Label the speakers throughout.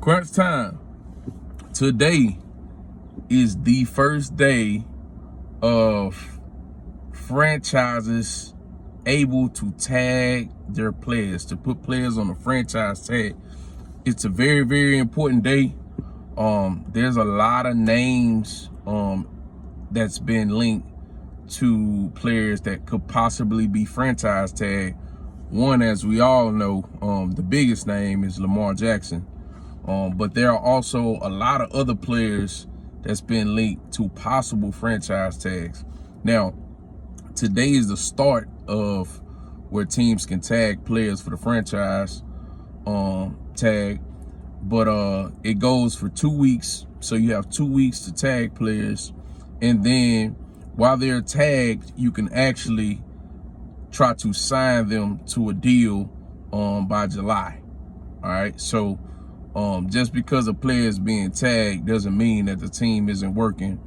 Speaker 1: Crunch time. Today is the first day of franchises able to tag their players, to put players on the franchise tag. It's a very, very important day. There's a lot of names that's been linked to players that could possibly be franchise tag. One, as we all know, the biggest name is Lamar Jackson. But there are also a lot of other players that's been linked to possible franchise tags. Now, today is the start of where teams can tag players for the franchise tag, but it goes for 2 weeks. So you have 2 weeks to tag players, and then while they're tagged, you can actually try to sign them to a deal by July. All right, so just because a player is being tagged doesn't mean that the team isn't working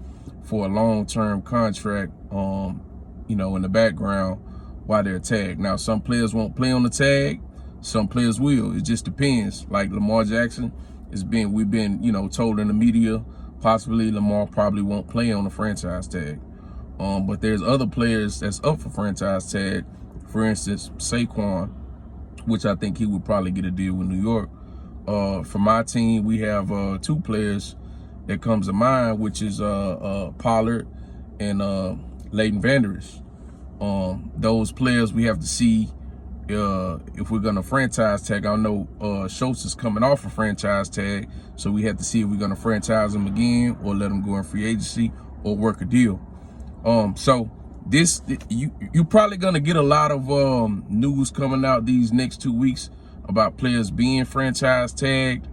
Speaker 1: for a long-term contract, in the background while they're tagged. Now, some players won't play on the tag, some players will. It just depends. Like Lamar Jackson we've been, told in the media, possibly Lamar probably won't play on the franchise tag. But there's other players that's up for franchise tag. For instance, Saquon, which I think he would probably get a deal with New York. For my team, we have 2 players that comes to mind, which is Pollard and Leighton Vander Esch. Those players we have to see if we're gonna franchise tag. I know Schultz is coming off a franchise tag, so we have to see if we're gonna franchise him again or let him go in free agency or work a deal. So you're probably gonna get a lot of news coming out these next 2 weeks about players being franchise tagged,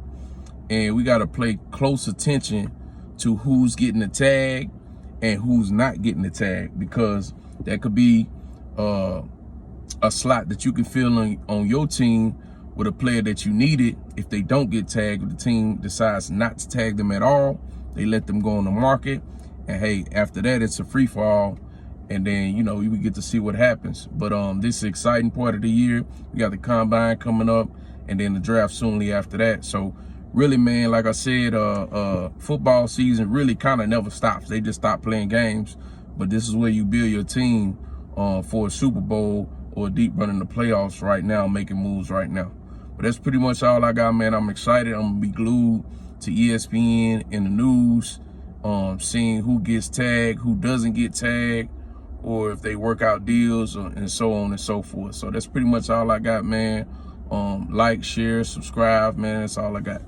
Speaker 1: and we got to pay close attention to who's getting the tag and who's not getting the tag, because that could be a slot that you can fill on your team with a player that you needed. If they don't get tagged, if the team decides not to tag them at all, they let them go on the market, and hey, after that it's a free fall, and then we get to see what happens. But this is an exciting part of the year. We got the combine coming up, and then the draft soonly after that. So really, man, like I said, football season really kind of never stops. They just stop playing games, but this is where you build your team for a Super Bowl or a deep run in the playoffs right now, making moves right now. But that's pretty much all I got, man. I'm excited. I'm gonna be glued to ESPN and the news, seeing who gets tagged, who doesn't get tagged, or if they work out deals, and so on and so forth. So that's pretty much all I got, man. Like, share, subscribe, man. That's all I got.